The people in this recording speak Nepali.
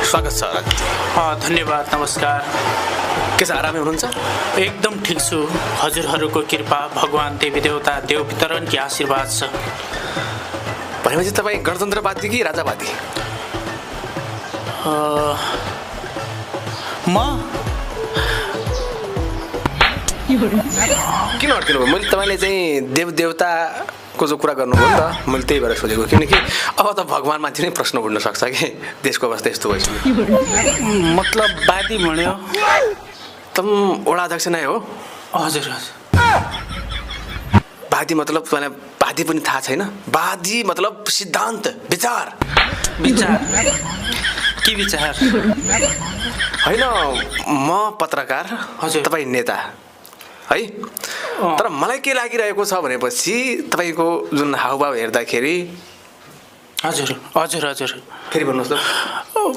स्वागत छ। धन्यवाद, नमस्कार। के छ, आरामै हुनुहुन्छ? एकदम ठिक छु। हजुरहरूको कृपा, भगवान देवी देवता देव वितरणकी आशीर्वाद छ। भनेपछि तपाईँ गणतन्त्रवादी कि राजावादी? म किन अड्किनु भयो? मैले तपाईँले चाहिँ देव देवताको जो कुरा गर्नुभयो नि त, मैले त्यही भएर सोधेको। किनकि अब त भगवान् मान्छे नै प्रश्न उठ्न सक्छ कि देशको अवस्था यस्तो भइसक्यो। मतलब वादी भन्यो? तम वडा अध्यक्ष नै हो? हजुर हजुर। वादी मतलब तपाईँलाई वादी पनि थाहा छैन? वादी मतलब सिद्धान्त, विचार। विचार? के विचार? होइन, म पत्रकार, हजुर, तपाईँ नेता है। तर मलाई के लागिरहेको छ भनेपछि तपाईँको जुन हाउभाव हेर्दाखेरि। हजुर हजुर हजुर, फेरि भन्नुहोस् त।